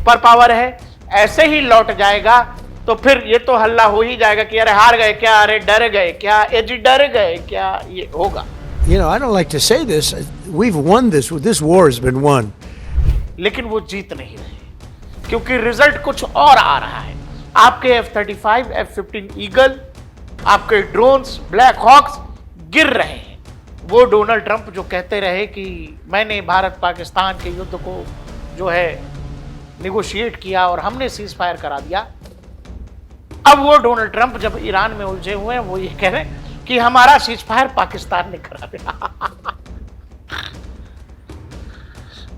Super power है, ऐसे ही लौट जाएगा तो फिर ये तो हल्ला हो ही जाएगा कि अरे हार गए क्या, अरे डर गए क्या, ये जी डर गए क्या, ये होगा। You know, I don't like to say this. We've won this. This war has been won. लेकिन वो जीत नहीं रहे क्योंकि रिजल्ट कुछ और आ रहा है। आपके F-35, F-15 ईगल, आपके ड्रोन्स, ब्लैक हॉक्स गिर रहे हैं। वो डोनाल्ड ट्रंप जो कहते रहे कि मैंने भारत पाकिस्तान के युद्ध को जो है निगोशिएट किया और हमने सीज फायर करा दिया, अब वो डोनाल्ड ट्रंप जब ईरान में उलझे हुए हैं वो ये कह रहे हैं कि हमारा सीज फायर पाकिस्तान ने करा दिया।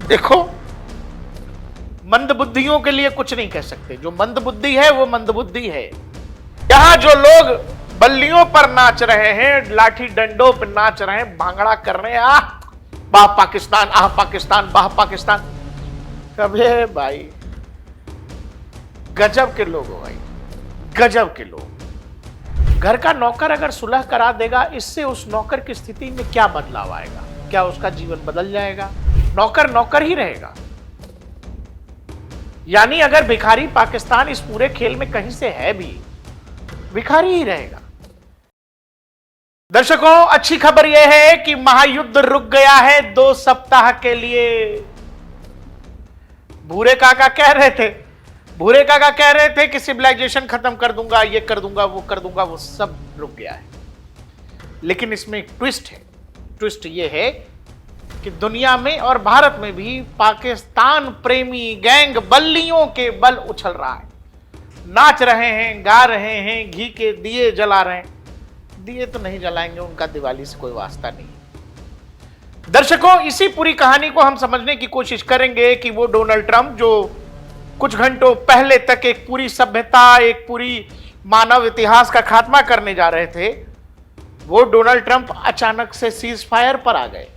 देखो, मंदबुद्धियों के लिए कुछ नहीं कह सकते। जो मंदबुद्धि है वो मंदबुद्धि है। यहां जो लोग बल्लियों पर नाच रहे हैं, लाठी डंडों पर नाच रहे हैं, भांगड़ा कर रहे हैं, आह वाह पाकिस्तान, आह पाकिस्तान, वाह पाकिस्तान, कभी भाई गजब के लोग हो भाई, गजब के लोग। घर का नौकर अगर सुलह करा देगा, इससे उस नौकर की स्थिति में क्या बदलाव आएगा? क्या उसका जीवन बदल जाएगा? नौकर नौकर ही रहेगा। यानी अगर भिखारी पाकिस्तान इस पूरे खेल में कहीं से है भी, भिखारी ही रहेगा। दर्शकों, अच्छी खबर यह है कि महायुद्ध रुक गया है 2 सप्ताह के लिए। भूरे काका कह रहे थे कि सिविलाइजेशन खत्म कर दूंगा, ये कर दूंगा, वो कर दूंगा, वो सब रुक गया है। लेकिन इसमें एक ट्विस्ट है। ट्विस्ट ये है कि दुनिया में और भारत में भी पाकिस्तान प्रेमी गैंग बल्लियों के बल उछल रहा है, नाच रहे हैं, गा रहे हैं, घी के दिए जला रहे हैं। दिए तो नहीं जलाएंगे, उनका दिवाली से कोई वास्ता नहीं। दर्शकों, इसी पूरी कहानी को हम समझने की कोशिश करेंगे कि वो डोनाल्ड ट्रंप जो कुछ घंटों पहले तक एक पूरी सभ्यता, एक पूरी मानव इतिहास का खात्मा करने जा रहे थे, वो डोनाल्ड ट्रंप अचानक से सीज फायर पर आ गए।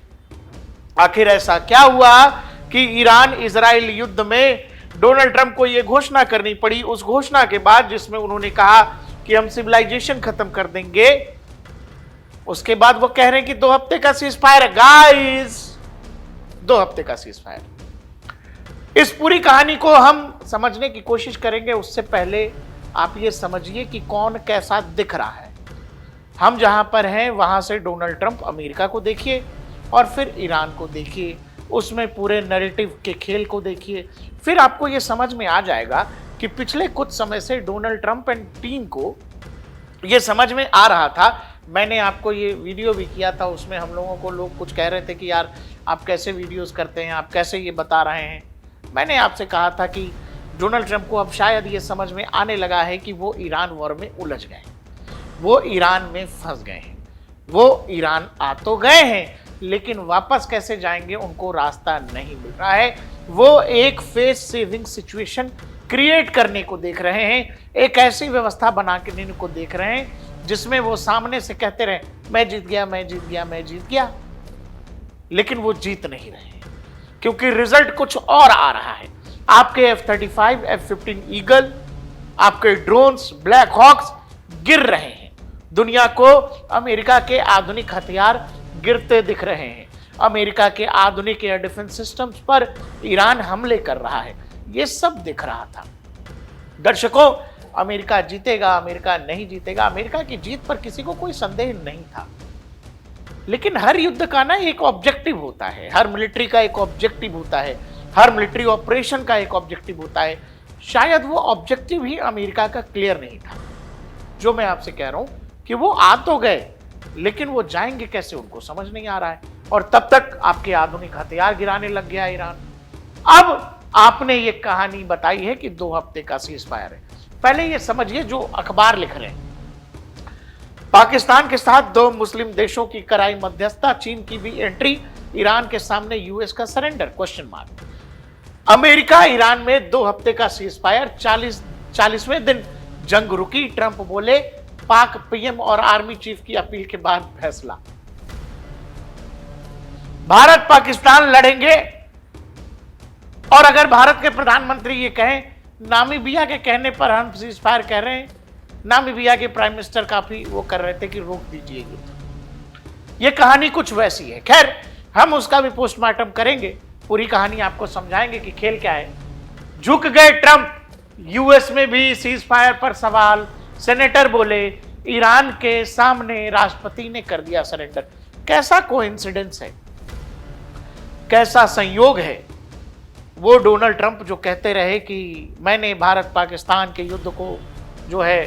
आखिर ऐसा क्या हुआ कि ईरान इजराइल युद्ध में डोनाल्ड ट्रंप को यह घोषणा करनी पड़ी? उस घोषणा के बाद जिसमें उन्होंने कहा कि हम सिविलाइजेशन खत्म कर देंगे, उसके बाद वो कह रहे हैं कि 2 हफ्ते का सीज फायर। गाइस, 2 हफ्ते का सीज फायर। इस पूरी कहानी को हम समझने की कोशिश करेंगे। उससे पहले आप ये समझिए कि कौन कैसा दिख रहा है। हम जहां पर हैं वहां से डोनाल्ड ट्रंप अमेरिका को देखिए और फिर ईरान को देखिए, उसमें पूरे नैरेटिव के खेल को देखिए। फिर आपको यह समझ में आ जाएगा कि पिछले कुछ समय से डोनाल्ड ट्रंप एंड टीम को यह समझ में आ रहा था। मैंने आपको ये वीडियो भी किया था, उसमें हम लोगों को लोग कुछ कह रहे थे कि यार आप कैसे वीडियोस करते हैं, आप कैसे ये बता रहे हैं। मैंने आपसे कहा था कि डोनाल्ड ट्रंप को अब शायद ये समझ में आने लगा है कि वो ईरान वॉर में उलझ गए, वो ईरान में फंस गए हैं। वो ईरान आ तो गए हैं, लेकिन वापस कैसे जाएंगे उनको रास्ता नहीं मिल रहा है। वो एक फेस सेविंग सिचुएशन क्रिएट करने को देख रहे हैं, एक ऐसी व्यवस्था बना के को देख रहे हैं जिसमें वो सामने से कहते रहे मैं जीत गया, मैं जीत गया, मैं जीत गया, लेकिन वो जीत नहीं रहे क्योंकि रिजल्ट कुछ और आ रहा है। आपके F-35, F-15 ईगल, आपके ड्रोन्स, ब्लैक हॉक्स गिर रहे हैं। दुनिया को अमेरिका के आधुनिक हथियार गिरते दिख रहे हैं। अमेरिका के आधुनिक एयर डिफेंस सिस्टम्स पर ईरान हमले कर रहा है। ये सब दिख रहा था। दर्शकों, अमेरिका जीतेगा, अमेरिका नहीं जीतेगा, अमेरिका की जीत पर किसी को कोई संदेह नहीं था। लेकिन हर युद्ध का ना एक ऑब्जेक्टिव होता है, हर मिलिट्री का एक ऑब्जेक्टिव होता है, हर मिलिट्री ऑपरेशन का एक ऑब्जेक्टिव होता है। शायद वो ऑब्जेक्टिव ही अमेरिका का क्लियर नहीं था। जो मैं आपसे कह रहा हूं कि वो आ तो गए, लेकिन वो जाएंगे कैसे उनको समझ नहीं आ रहा है। और तब तक आपके आधुनिक हथियार गिराने लग गया ईरान। अब आपने ये कहानी बताई है कि 2 हफ्ते का सीज फायर है। पहले ये समझिए जो अखबार लिख रहे हैं, पाकिस्तान के साथ 2 मुस्लिम देशों की कराई मध्यस्थता, चीन की भी एंट्री, ईरान के सामने यूएस का surrender, question mark. America Iran में 2 हफ्ते का सीज फायर, 40वें दिन जंग रुकी। ट्रंप बोले पाक पीएम और आर्मी चीफ की अपील के बाद फैसला। भारत पाकिस्तान लड़ेंगे, और अगर भारत के प्रधानमंत्री ये कहें, नामीबिया के कहने पर हम सीज फायर कह रहे हैं, नामीबिया के प्राइम मिनिस्टर काफी वो कर रहे थे कि रोक दीजिए युद्ध। ये कहानी कुछ वैसी है। खैर, हम उसका भी पोस्टमार्टम करेंगे, पूरी कहानी आपको समझाएंगे कि खेल क्या है। झुक गए ट्रंप। यूएस में भी सीज फायर पर सवाल, सेनेटर बोले ईरान के सामने राष्ट्रपति ने कर दिया सरेंडर। कैसा कोइंसिडेंस है, कैसा संयोग है। वो डोनाल्ड ट्रंप जो कहते रहे कि मैंने भारत पाकिस्तान के युद्ध को जो है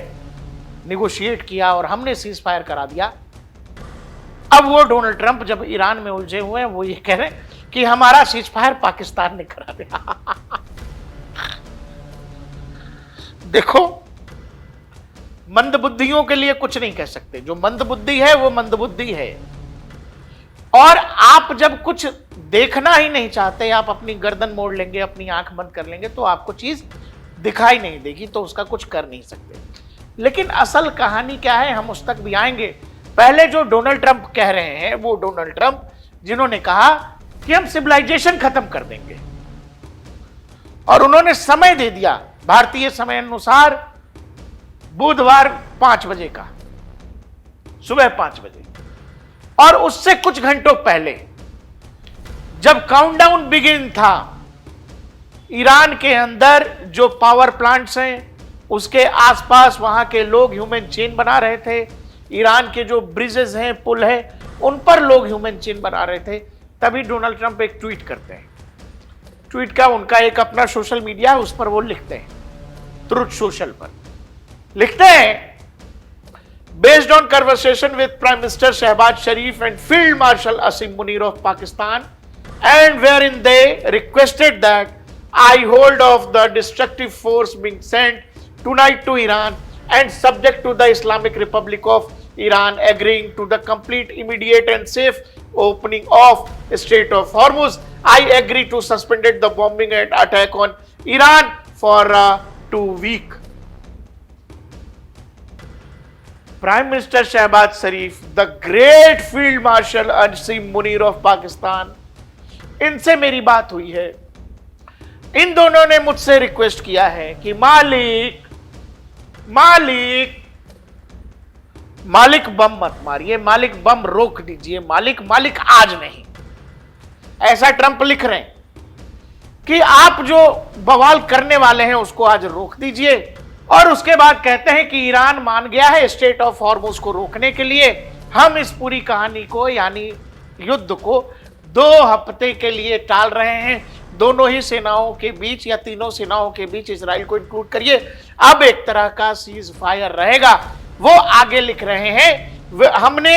निगोशिएट किया और हमने सीज फायर करा दिया, अब वो डोनाल्ड ट्रंप जब ईरान में उलझे हुए हैं वो ये कह रहे हैं कि हमारा सीज फायर पाकिस्तान ने करा दिया। देखो, मंदबुद्धियों के लिए कुछ नहीं कह सकते। जो मंदबुद्धि है वो मंदबुद्धि है। और आप जब कुछ देखना ही नहीं चाहते, आप अपनी गर्दन मोड़ लेंगे, अपनी आंख बंद कर लेंगे, तो आपको चीज दिखाई नहीं देगी, तो उसका कुछ कर नहीं सकते। लेकिन असल कहानी क्या है, हम उस तक भी आएंगे। पहले जो डोनाल्ड ट्रंप कह रहे हैं, वो डोनाल्ड ट्रंप जिन्होंने कहा कि हम सिविलाइजेशन खत्म कर देंगे, और उन्होंने समय दे दिया भारतीय समय अनुसार बुधवार 5 बजे का, सुबह 5 बजे। और उससे कुछ घंटों पहले जब काउंटडाउन बिगिन था, ईरान के अंदर जो पावर प्लांट्स हैं उसके आसपास वहां के लोग ह्यूमन चेन बना रहे थे। ईरान के जो ब्रिजेस हैं, पुल है, उन पर लोग ह्यूमन चेन बना रहे थे। तभी डोनाल्ड ट्रंप एक ट्वीट करते हैं। ट्वीट का उनका एक अपना सोशल मीडिया है, उस पर वो लिखते हैं, ट्रुथ सोशल पर लिखते हैं, based on conversation with prime minister Shehbaz Sharif and field marshal Asim Munir of Pakistan, and where in they requested that I hold off the destructive force being sent tonight to Iran and subject to the Islamic Republic of Iran agreeing to the complete, immediate and safe opening of Strait of Hormuz. I agree to suspend the bombing and attack on Iran for 2 weeks. Prime Minister Shehbaz Sharif, the great Field Marshal Asim Munir of Pakistan, इनसे मेरी बात हुई है। इन दोनों ने मुझसे request किया है कि मालिक बम मत मारिए, मालिक बम रोक दीजिए, मालिक आज नहीं। ऐसा ट्रंप लिख रहे हैं कि आप जो बवाल करने वाले हैं उसको आज रोक दीजिए। और उसके बाद कहते हैं कि ईरान मान गया है स्ट्रेट ऑफ हॉर्मुज को रोकने के लिए। हम इस पूरी कहानी को यानी युद्ध को 2 हफ्ते के लिए टाल रहे हैं, दोनों ही सेनाओं के बीच या तीनों सेनाओं के बीच, इजराइल को इंक्लूड करिए। अब एक तरह का सीज फायर रहेगा। वो आगे लिख रहे हैं, हमने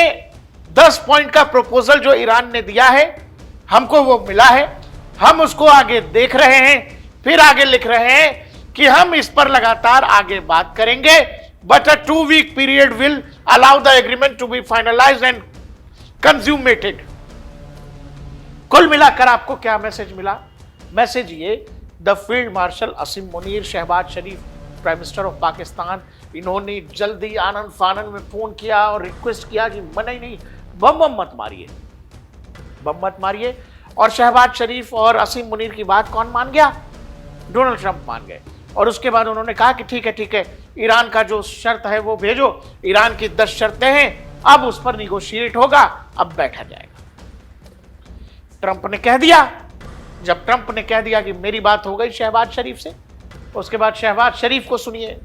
10 पॉइंट का प्रपोजल जो ईरान ने दिया है हमको वो मिला है, हम उसको आगे देख रहे हैं। फिर आगे लिख रहे हैं कि हम इस पर लगातार आगे बात करेंगे, but a 2 week period will allow the agreement to be finalised and consummated. कुल मिलाकर आपको क्या मैसेज मिला? मैसेज ये, the field marshal Asim Munir, Shehbaz Sharif, prime minister of Pakistan, इन्होंने जल्दी आनंद फानन में फोन किया और रिक्वेस्ट किया कि नहीं, बम मत मारिए। और शहबाज शरीफ और असीम मुनीर की बात कौन मान गया? डोनाल्ड ट्रंप मान गए। और उसके बाद उन्होंने कहा कि ठीक है, ईरान का जो शर्त है वो भेजो। ईरान की 10 शर्तें हैं, अब उस पर निगोशिएट होगा, अब बैठा जाएगा। ट्रंप ने कह दिया। जब ट्रंप ने कह दिया कि मेरी बात हो गई शहबाज शरीफ से, उसके बाद शहबाज शरीफ को सुनिए।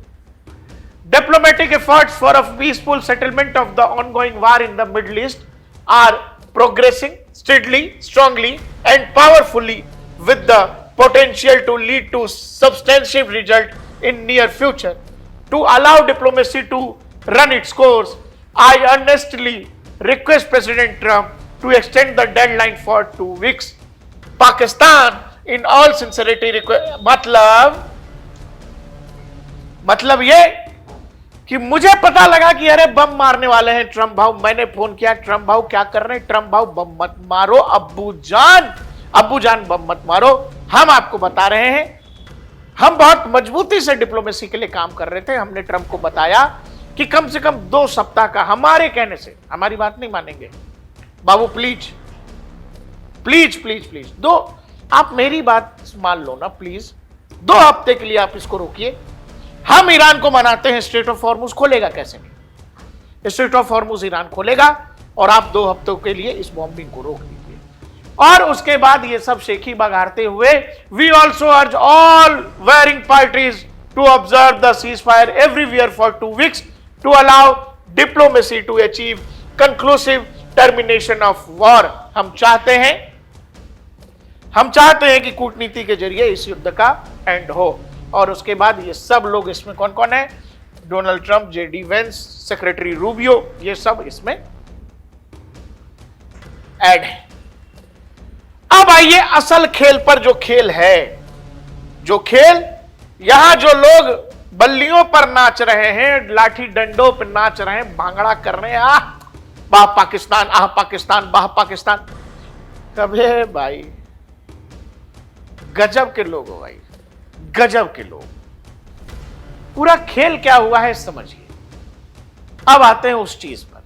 Diplomatic efforts for a peaceful settlement of the ongoing war in the Middle East are progressing steadily, strongly and powerfully with the potential to lead to substantial result in near future. To allow diplomacy to run its course, I earnestly request president Trump to extend the deadline for 2 weeks. Pakistan in all sincerity मतलब ये कि मुझे पता लगा कि अरे बम मारने वाले हैं ट्रंप भाऊ। मैंने फोन किया, ट्रंप भाऊ क्या कर रहे हैं? ट्रंप भाऊ बम मत मारो, अब्बू जान बम मत मारो। हम आपको बता रहे हैं, हम बहुत मजबूती से डिप्लोमेसी के लिए काम कर रहे थे। हमने ट्रंप को बताया कि कम से कम 2 सप्ताह का, हमारे कहने से, हमारी बात नहीं मानेंगे बाबू, प्लीज दो, आप मेरी बात मान लो ना प्लीज। 2 हफ्ते के लिए आप इसको रोकिए। हम ईरान को मनाते हैं, स्ट्रेट ऑफ हॉर्मुज खोलेगा कैसे नहीं? स्ट्रेट ऑफ हॉर्मुज ईरान खोलेगा और आप 2 हफ्तों के लिए इस बॉम्बिंग को रोक दीजिए। और उसके बाद ये सब शेखी बघारते हुए we also urge all warring parties to observe the ceasefire everywhere for 2 weeks to allow diplomacy to achieve conclusive termination of war. हम चाहते हैं कि कूटनीति के जरिए इस युद्ध का एंड हो। और उसके बाद ये सब लोग, इसमें कौन कौन है, Donald Trump, JD Vance, secretary Rubio, ये सब इसमें ऐड है। अब आइए असल खेल पर। जो खेल है, जो खेल यहां जो लोग बल्लियों पर नाच रहे हैं, लाठी डंडों पर नाच रहे हैं, भांगड़ा कर रहे हैं, आह वाह पाकिस्तान, आह पाकिस्तान, वाह पाकिस्तान, कभी भाई गजब के लोग हो भाई, गजब के लोग। पूरा खेल क्या हुआ है समझिए। अब आते हैं उस चीज पर।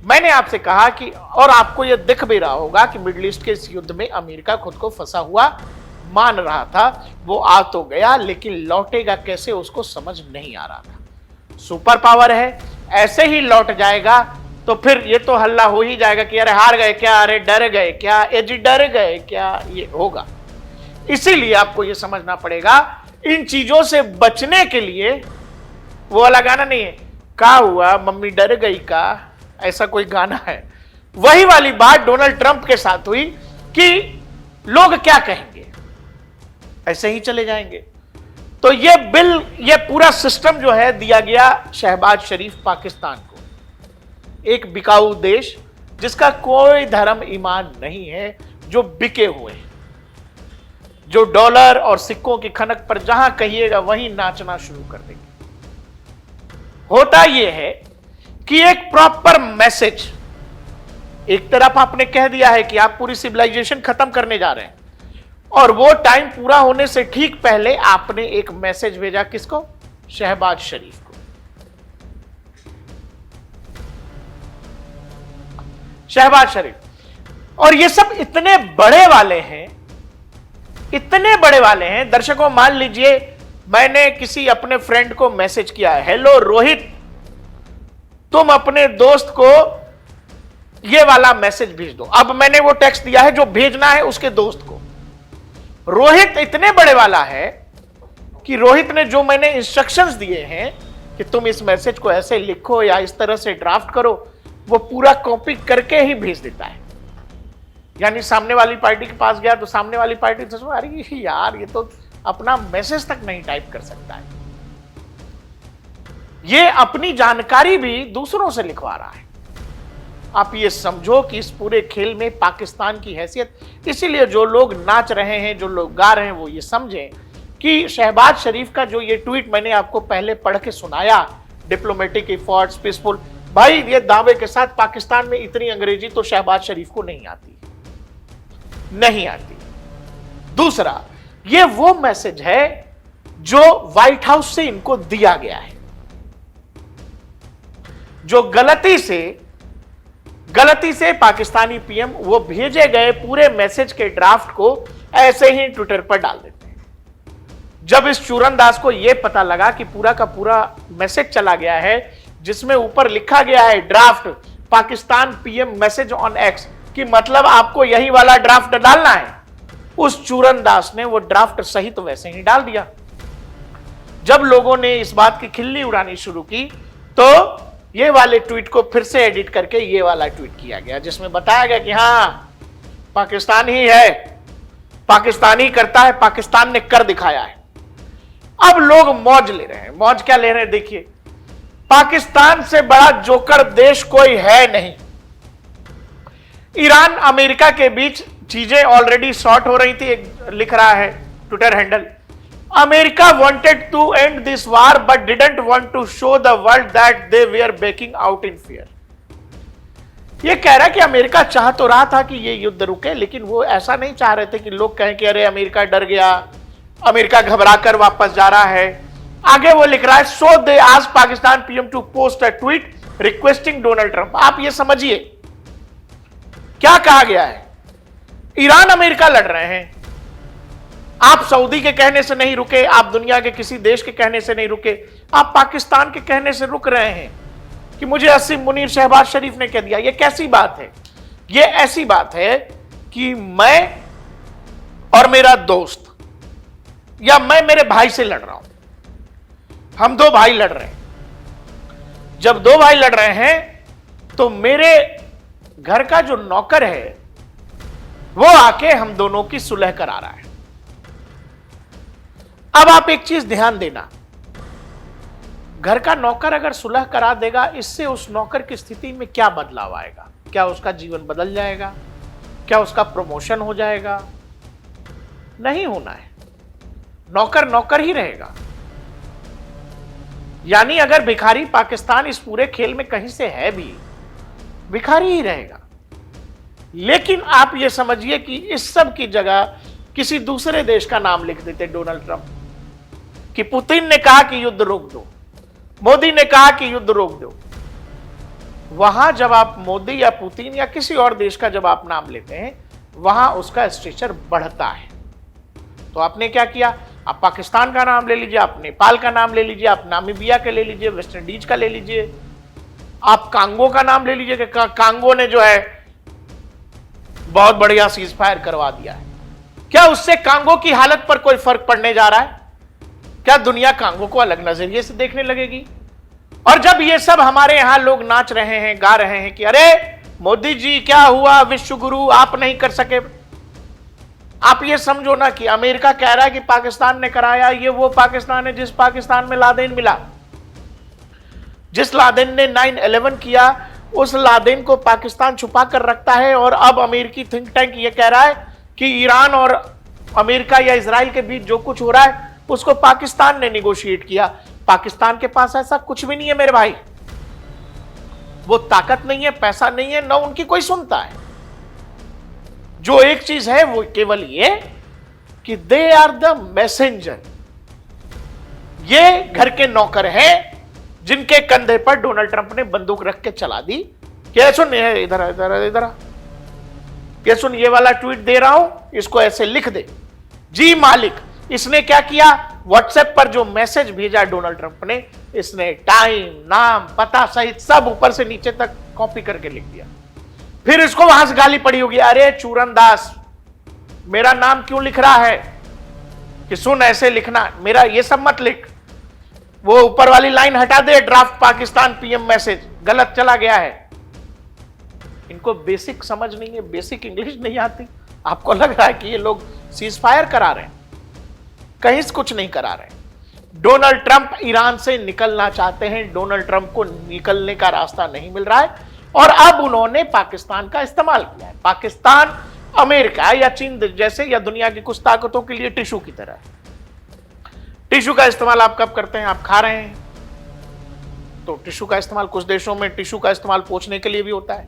मैंने आपसे कहा कि, और आपको यह दिख भी रहा होगा कि मिडिल ईस्ट के इस युद्ध में अमेरिका खुद को फंसा हुआ मान रहा था। वो आ तो गया, लेकिन लौटेगा कैसे उसको समझ नहीं आ रहा था। सुपर पावर है, ऐसे ही लौट जाएगा तो फिर ये तो हल्ला हो ही जाएगा कि अरे हार गए क्या, अरे डर गए क्या, जी डर गए क्या, ये होगा। इसीलिए आपको ये समझना पड़ेगा, इन चीजों से बचने के लिए वो वाला गाना नहीं है, क्या हुआ मम्मी डर गई का, ऐसा कोई गाना है, वही वाली बात डोनाल्ड ट्रंप के साथ हुई कि लोग क्या कहेंगे, ऐसे ही चले जाएंगे। तो ये बिल, ये पूरा सिस्टम जो है दिया गया शहबाज शरीफ पाकिस्तान को, एक बिकाऊ देश जिसका कोई धर्म ईमान नहीं है, जो बिके हुए हैं, जो डॉलर और सिक्कों की खनक पर जहां कहिएगा वहीं नाचना शुरू कर देंगे। होता यह है कि एक प्रॉपर मैसेज, एक तरफ आपने कह दिया है कि आप पूरी सिविलाइजेशन खत्म करने जा रहे हैं, और वो टाइम पूरा होने से ठीक पहले आपने एक मैसेज भेजा किसको, शहबाज शरीफ को। शहबाज शरीफ, और ये सब इतने बड़े वाले हैं, इतने बड़े वाले हैं। दर्शकों मान लीजिए मैंने किसी अपने फ्रेंड को मैसेज किया है, हेलो रोहित, तुम अपने दोस्त को ये वाला मैसेज भेज दो। अब मैंने वो टेक्स्ट दिया है जो भेजना है उसके दोस्त को। रोहित इतने बड़े वाला है कि रोहित ने जो मैंने इंस्ट्रक्शंस दिए हैं कि तुम इस मैसेज को ऐसे लिखो या इस तरह से ड्राफ्ट करो, वो पूरा कॉपी करके ही भेज देता है। यानी सामने वाली पार्टी के पास गया तो सामने वाली पार्टी तो अरे यार ये तो अपना मैसेज तक नहीं टाइप कर सकता है, ये अपनी जानकारी भी दूसरों से लिखवा रहा है। आप ये समझो कि इस पूरे खेल में पाकिस्तान की हैसियत, इसीलिए जो लोग नाच रहे हैं, जो लोग गा रहे हैं, वो ये समझें कि शहबाज शरीफ का जो ये ट्वीट मैंने आपको पहले पढ़ के सुनाया, डिप्लोमेटिक एफर्ट्स पीसफुल, भाई ये दावे के साथ पाकिस्तान में इतनी अंग्रेजी तो शहबाज शरीफ को नहीं आती, नहीं आती। दूसरा, ये वो मैसेज है जो व्हाइट हाउस से इनको दिया गया है, जो गलती से पाकिस्तानी पीएम वो भेजे गए पूरे मैसेज के ड्राफ्ट को ऐसे ही ट्विटर पर डाल देते हैं। जब इस चूरनदास को यह पता लगा कि पूरा का पूरा मैसेज चला गया है जिसमें ऊपर लिखा गया है draft Pakistan PM message on x, कि मतलब आपको यही वाला ड्राफ्ट डालना है, उस चूरनदास ने वो ड्राफ्ट सहित वैसे ही डाल दिया। जब लोगों ने इस बात की खिल्ली उड़ानी शुरू की तो ये वाले ट्वीट को फिर से एडिट करके ये वाला ट्वीट किया गया जिसमें बताया गया कि हां पाकिस्तान ही है, पाकिस्तान ही करता है, पाकिस्तान ने कर दिखाया है। अब लोग मौज ले रहे हैं। मौज क्या ले रहे हैं देखिए, पाकिस्तान से बड़ा जोकर देश कोई है नहीं। ईरान अमेरिका के बीच चीजें ऑलरेडी सॉर्ट हो रही थी। लिख रहा है Twitter handle, America wanted to end this war but didn't want to show the world that they were backing out in fear। ये कह रहा है कि अमेरिका चाह तो रहा था कि ये युद्ध रुके, लेकिन वो ऐसा नहीं चाह रहे थे कि लोग कहें कि अरे अमेरिका डर गया, अमेरिका घबराकर वापस जा रहा है। आगे वो लिख रहा है, so they asked Pakistan PM to post a tweet requesting Donald Trump. आप ये समझिए क्या कहा गया है, ईरान अमेरिका लड़ रहे हैं, आप सऊदी के कहने से नहीं रुके, आप दुनिया के किसी देश के कहने से नहीं रुके, आप पाकिस्तान के कहने से रुक रहे हैं कि मुझे असीम मुनीर शहबाज शरीफ ने कह दिया। ये कैसी बात है? ये ऐसी बात है कि मैं और मेरा दोस्त या मैं मेरे भाई से लड़ रहा हूं, हम दो भाई लड़ रहे हैं। जब दो भाई लड़ रहे हैं तो मेरे घर का जो नौकर है वो आके हम दोनों की सुलह करा रहा है। अब आप एक चीज ध्यान देना, घर का नौकर अगर सुलह करा देगा, इससे उस नौकर की स्थिति में क्या बदलाव आएगा? क्या उसका जीवन बदल जाएगा? क्या उसका प्रमोशन हो जाएगा? नहीं होना है, नौकर नौकर ही रहेगा। यानी अगर भिखारी पाकिस्तान इस पूरे खेल में कहीं से है भी, भिखारी ही रहेगा। लेकिन आप यह समझिए कि इस सब की जगह किसी दूसरे देश का नाम लिख देते डोनाल्ड ट्रंप, कि पुतिन ने कहा कि युद्ध रोक दो, मोदी ने कहा कि युद्ध रोक दो। वहां जब आप मोदी या पुतिन या किसी और देश का जब आप नाम लेते हैं, वहां उसका स्टेचर बढ़ता है। तो आपने क्या किया? आप पाकिस्तान का नाम ले लीजिए, आप नेपाल का नाम ले लीजिए, आप नामीबिया का ले लीजिए, वेस्ट इंडीज का ले लीजिए, आप कांगो का नाम ले लीजिए कि कांगो ने जो है बहुत बढ़िया सीज फायर करवा दिया है। क्या उससे कांगो की हालत पर कोई फर्क पड़ने जा रहा है? क्या दुनिया कांगो को अलग नजरिए से देखने लगेगी? और जब ये सब हमारे यहां लोग नाच रहे हैं, गा रहे हैं कि अरे मोदी जी क्या हुआ, विश्व गुरु आप नहीं कर सके, आप ये समझो ना कि अमेरिका कह रहा है कि पाकिस्तान ने कराया। ये वो पाकिस्तान है जिस पाकिस्तान में लादेन मिला, जिस लादेन ने 9/11 किया, उस लादेन को पाकिस्तान छुपा कर रखता है। और अब अमेरिकी थिंक टैंक ये कह रहा है कि ईरान और अमेरिका या इजराइल के बीच जो कुछ हो रहा है उसको पाकिस्तान ने निगोशिएट किया। पाकिस्तान के पास ऐसा कुछ भी नहीं है मेरे भाई, वो ताकत नहीं है, पैसा नहीं है, ना उनकी कोई सुनता है। जो एक चीज है वो केवल ये कि दे आर द मैसेंजर, ये घर के नौकर हैं जिनके कंधे पर डोनाल्ड ट्रंप ने बंदूक रख के चला दी कि सुन इधर इधर इधर, ये सुन ये वाला ट्वीट दे रहा हूं, इसको ऐसे लिख दे। जी मालिक, इसने क्या किया? व्हाट्सएप पर जो मैसेज भेजा डोनाल्ड ट्रंप ने, इसने टाइम, नाम, पता सहित सब ऊपर से नीचे तक कॉपी करके लिख दिया। फिर इसको वहां से गाली पड़ी होगी, अरे चूरन दास मेरा नाम क्यों लिख रहा है, कि सुन ऐसे लिखना, मेरा ये सब मत लिख, वो ऊपर वाली लाइन हटा दे, ड्राफ्ट पाकिस्तान पीएम मैसेज गलत चला गया है। इनको बेसिक समझ नहीं है, बेसिक इंग्लिश नहीं आती। आपको लग रहा है कि ये लोग सीज फायर करा रहे हैं, कहीं से कुछ नहीं करा रहे। डोनाल्ड ट्रंप ईरान से निकलना चाहते हैं, डोनाल्ड ट्रंप को निकलने का रास्ता नहीं मिल रहा है और अब उन्होंने पाकिस्तान का इस्तेमाल किया है। पाकिस्तान अमेरिका या चीन जैसे या दुनिया की कुछ ताकतों के लिए टिश्यू की तरह है। टिश्यू का इस्तेमाल आप कब करते हैं? आप खा रहे हैं तो टिश्यू का इस्तेमाल, कुछ देशों में टिश्यू का इस्तेमाल पोंछने के लिए भी होता है।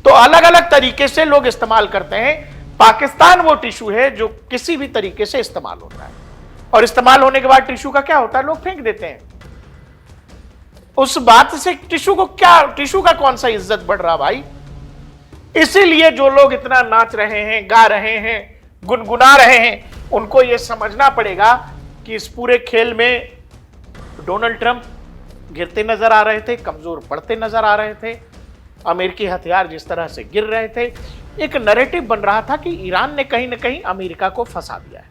तो अलग अलग तरीके से लोग इस्तेमाल करते हैं। पाकिस्तान वो टिश्यू है जो किसी भी तरीके से इस्तेमाल होता है और इस्तेमाल होने के बाद टिश्यू का क्या होता है? लोग फेंक देते हैं। उस बात से टिश्यू को क्या, टिश्यू का कौन सा इज्जत बढ़ रहा भाई? इसीलिए जो लोग इतना नाच रहे हैं, गा रहे हैं, गुनगुना रहे हैं, उनको यह समझना पड़ेगा कि इस पूरे खेल में डोनाल्ड ट्रंप गिरते नजर आ रहे थे, कमजोर पड़ते नजर आ रहे थे, अमेरिकी हथियार जिस तरह से गिर रहे थे। एक नैरेटिव बन रहा था कि ईरान ने कहीं ना कहीं अमेरिका को फंसा दिया है,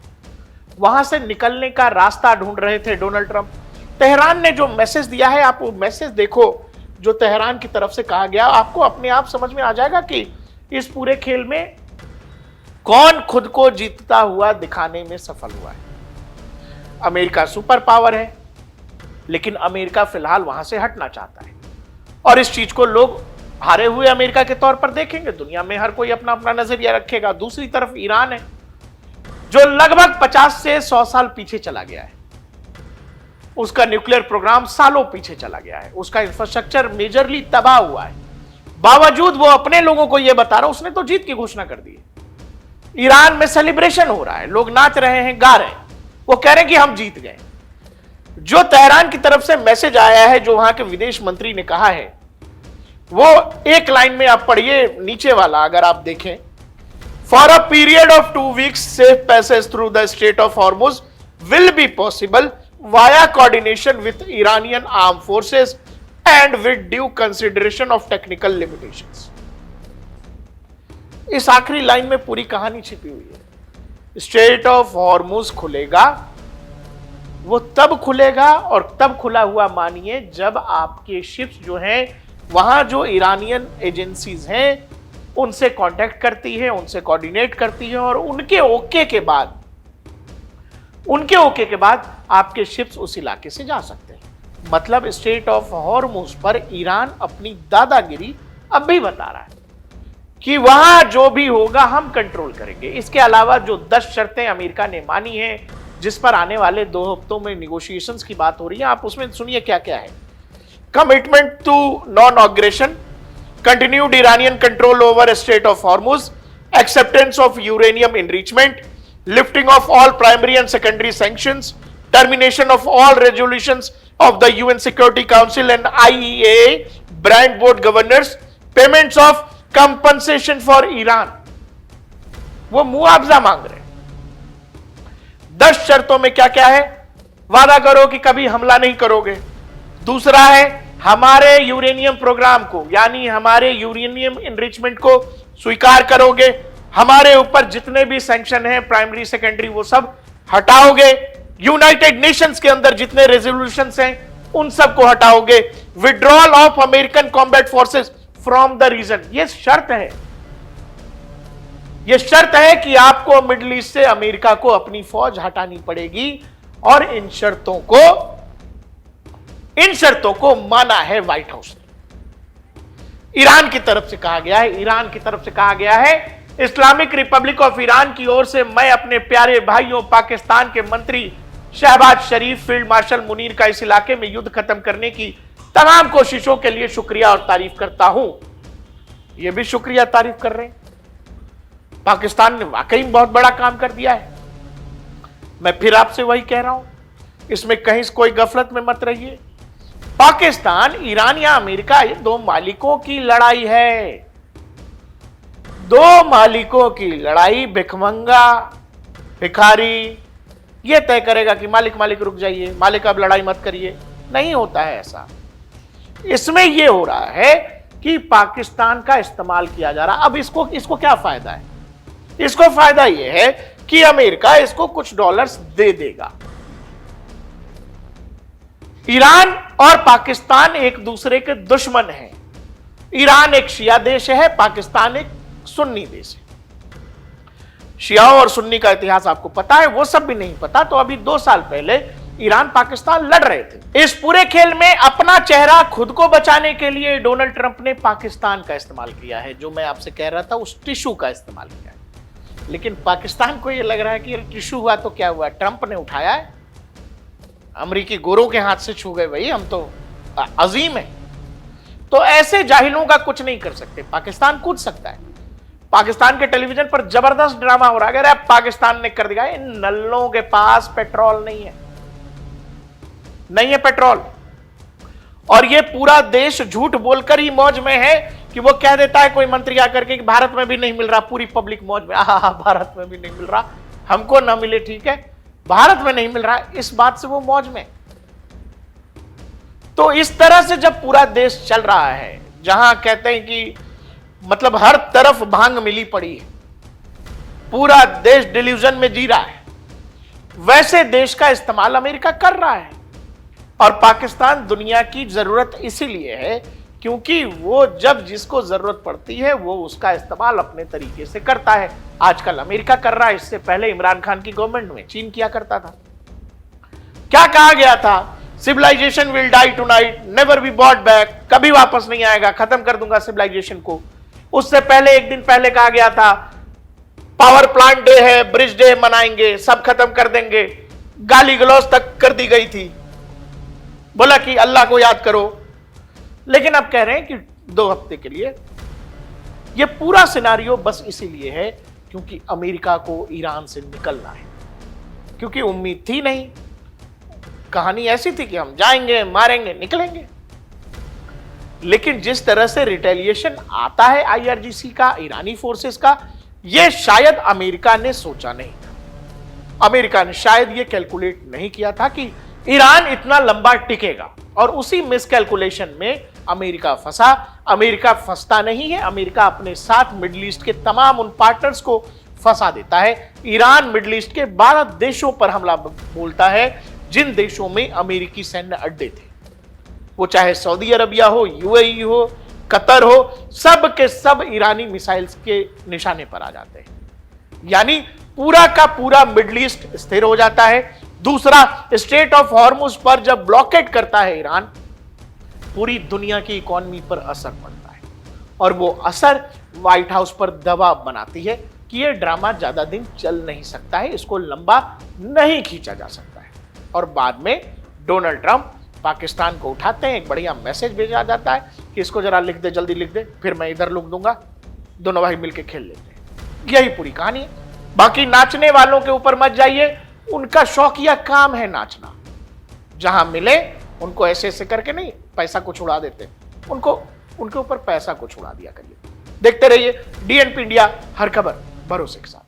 वहां से निकलने का रास्ता ढूंढ रहे थे डोनाल्ड ट्रंप। तेहरान ने जो मैसेज दिया है, आप वो मैसेज देखो जो तेहरान की तरफ से कहा गया, आपको अपने आप समझ में आ जाएगा कि इस पूरे खेल में कौन खुद को जीतता हुआ दिखाने में सफल हुआ है। अमेरिका सुपर पावर है, लेकिन अमेरिका फिलहाल वहां से हटना चाहता है और इस चीज को लोग हारे हुए अमेरिका के तौर पर देखेंगे। दुनिया में हर कोई अपना अपना नजरिया रखेगा। दूसरी तरफ ईरान है जो लगभग 50 से 100 साल पीछे चला गया है, उसका न्यूक्लियर प्रोग्राम सालों पीछे चला गया है, उसका इंफ्रास्ट्रक्चर मेजरली तबाह हुआ है। बावजूद वो अपने लोगों को यह बता रहा, उसने तो जीत की घोषणा कर दी है। ईरान में सेलिब्रेशन हो रहा है, लोग नाच रहे हैं, गा रहे हैं, वो कह रहे हैं कि हम जीत गए। जो तेहरान की तरफ से मैसेज आया है, जो वहां के विदेश मंत्री ने कहा है, वो एक लाइन में आप पढ़िए, नीचे वाला अगर आप देखें, for a period of 2 weeks safe passage through the straight of Hormuz will be possible via coordination with Iranian arm forces and with due consideration of technical limitations. इस आखिरी लाइन में पूरी कहानी छिपी हुई है। स्ट्रेट ऑफ हॉर्मुज खुलेगा, वो तब खुलेगा और तब खुला हुआ मानिए जब आपके शिप्स जो हैं वहां जो ईरानियन एजेंसीज हैं उनसे कांटेक्ट करती है, उनसे कोऑर्डिनेट करती है और उनके ओके के बाद आपके शिप्स उस इलाके से जा सकते हैं। मतलब स्ट्रेट ऑफ हॉर्मुज पर ईरान अपनी दादागिरी अब भी बता रहा है कि वहां जो भी होगा हम कंट्रोल करेंगे। इसके अलावा जो 10 शर्तें अमेरिका ने मानी हैं जिस पर आने वाले 2 हफ्तों में निगोशिएशंस की बात हो रही है, आप उसमें सुनिए क्या क्या है। Commitment to non aggression, continued Iranian control over Strait of Hormuz, acceptance of uranium enrichment, lifting of all primary and secondary sanctions, termination of all resolutions of the UN Security Council and IAEA brand board governors, payments of compensation for Iran. वो मुआवजा मांग रहे हैं। 10 शर्तों में क्या क्या है? वादा करो कि कभी हमला नहीं करोगे। दूसरा है हमारे यूरेनियम प्रोग्राम को यानी हमारे यूरेनियम एनरिचमेंट को स्वीकार करोगे, हमारे ऊपर जितने भी सैंक्शन हैं प्राइमरी सेकेंडरी वो सब हटाओगे, यूनाइटेड नेशंस के अंदर जितने रेजोल्यूशंस हैं उन सब को हटाओगे, withdrawal of American combat forces from the region. ये शर्त है, ये शर्त है कि आपको मिडिल ईस्ट से अमेरिका को अपनी फौज हटानी पड़ेगी और इन शर्तों को माना है व्हाइट हाउस ने। ईरान की तरफ से कहा गया है इस्लामिक रिपब्लिक ऑफ ईरान की ओर से मैं अपने प्यारे भाइयों पाकिस्तान के मंत्री शहबाज शरीफ, फील्ड मार्शल मुनीर का इस इलाके में युद्ध खत्म करने की तमाम कोशिशों के लिए शुक्रिया और तारीफ करता हूं। यह भी शुक्रिया तारीफ कर रहे हैं। पाकिस्तान ने वाकई बहुत बड़ा काम कर दिया है। मैं फिर आपसे वही कह रहा हूं, इसमें कहीं कोई गफलत में मत रहिए। पाकिस्तान, ईरान या अमेरिका, ये 2 मालिकों की लड़ाई है। 2 मालिकों की लड़ाई। भिखमंगा, भिखारी ये तय करेगा कि मालिक रुक जाइए, मालिक अब लड़ाई मत करिए। नहीं होता है ऐसा। इसमें यह हो रहा है कि पाकिस्तान का इस्तेमाल किया जा रहा। अब इसको क्या फायदा है? इसको फायदा यह है कि अमेरिका इसको कुछ डॉलर्स दे देगा। ईरान और पाकिस्तान एक दूसरे के दुश्मन हैं। ईरान एक शिया देश है, पाकिस्तान एक सुन्नी देश है। शियाओं और सुन्नी का इतिहास आपको पता है, वो सब भी नहीं पता तो अभी 2 साल पहले ईरान पाकिस्तान लड़ रहे थे। इस पूरे खेल में अपना चेहरा खुद को बचाने के लिए डोनाल्ड ट्रंप ने पाकिस्तान का इस्तेमाल किया है। जो मैं आपसे कह रहा था उस टिश्यू का इस्तेमाल किया है। लेकिन पाकिस्तान को यह लग रहा है कि टिश्यू हुआ तो क्या हुआ, ट्रंप ने उठाया है, अमेरिकी गोरों के हाथ से छू गए, भाई हम तो अजीम है। तो ऐसे जाहिलों का कुछ नहीं कर सकते। पाकिस्तान कूद सकता है। पाकिस्तान के टेलीविजन पर जबरदस्त ड्रामा हो रहा है, अगर पाकिस्तान ने कर दिया। इन नल्लों के पास पेट्रोल नहीं है पेट्रोल। और ये पूरा देश झूठ बोलकर ही मौज में है कि वो कह देता है कोई मंत्री आकर के कि भारत में भी नहीं मिल रहा, पूरी पब्लिक मौज में, भारत में भी नहीं मिल रहा, हमको ना मिले ठीक है, भारत में नहीं मिल रहा, इस बात से वो मौज में। तो इस तरह से जब पूरा देश चल रहा है, जहां कहते हैं कि मतलब हर तरफ भांग मिली पड़ी है, पूरा देश डिल्यूजन में जी रहा है, वैसे देश का इस्तेमाल अमेरिका कर रहा है। और पाकिस्तान दुनिया की जरूरत इसीलिए है क्योंकि वो जब जिसको जरूरत पड़ती है वो उसका इस्तेमाल अपने तरीके से करता है। आजकल अमेरिका कर रहा है, इससे पहले इमरान खान की गवर्नमेंट में चीन किया करता था। क्या कहा गया था? Civilisation will die tonight, never be brought back, कभी वापस नहीं आएगा, खत्म कर दूंगा सिविलाइजेशन को। उससे पहले एक दिन पहले कहा गया था पावर प्लांट डे है, ब्रिज डे मनाएंगे, सब खत्म कर देंगे, गाली गलौज तक कर दी गई थी, बोला कि अल्लाह को याद करो। लेकिन अब कह रहे हैं कि 2 हफ्ते के लिए। यह पूरा सिनारियो बस इसीलिए है क्योंकि अमेरिका को ईरान से निकलना है, क्योंकि उम्मीद थी नहीं, कहानी ऐसी थी कि हम जाएंगे, मारेंगे, निकलेंगे। लेकिन जिस तरह से रिटेलिएशन आता है आईआरजीसी का, ईरानी फोर्सेस का, यह शायद अमेरिका ने सोचा नहीं था। अमेरिका ने शायद यह कैलकुलेट नहीं किया था कि ईरान इतना लंबा टिकेगा। और उसी मिसकैलकुलेशन में अमेरिका फंसा। अमेरिका फंसता नहीं है, अमेरिका अपने साथ मिडिल ईस्ट के तमाम उन पार्टनर्स को फंसा देता है। ईरान मिडिल ईस्ट के 12 देशों पर हमला बोलता है जिन देशों में अमेरिकी सैन्य अड्डे थे, वो चाहे सऊदी अरबिया हो, यूएई हो, कतर हो, सब के सब ईरानी मिसाइल्स के निशाने पर आ जाते हैं। यानी पूरा का पूरा मिडिल ईस्ट स्थिर हो जाता है। दूसरा, स्ट्रेट ऑफ हॉर्मुज पर जब ब्लॉकेट करता है ईरान, पूरी दुनिया की इकोनॉमी पर असर पड़ता है और वो असर व्हाइट हाउस पर दबाव बनाती है कि ये ड्रामा ज्यादा दिन चल नहीं सकता है, इसको लंबा नहीं खींचा जा सकता है। और बाद में डोनाल्ड ट्रंप पाकिस्तान को उठाते हैं, एक बढ़िया मैसेज भेजा जाता है कि इसको जरा लिख दे, जल्दी लिख दे, फिर मैं इधर लिख दूंगा, दोनों भाई मिलकर खेल लेते हैं। यही पूरी कहानी है। बाकी नाचने वालों के ऊपर मत जाइए, उनका शौकिया काम है नाचना। जहां मिले उनको ऐसे ऐसे करके नहीं पैसा कुछ उड़ा देते, उनको उनके ऊपर पैसा कुछ उड़ा दिया करिए। देखते रहिए DNP इंडिया, हर खबर भरोसे के साथ।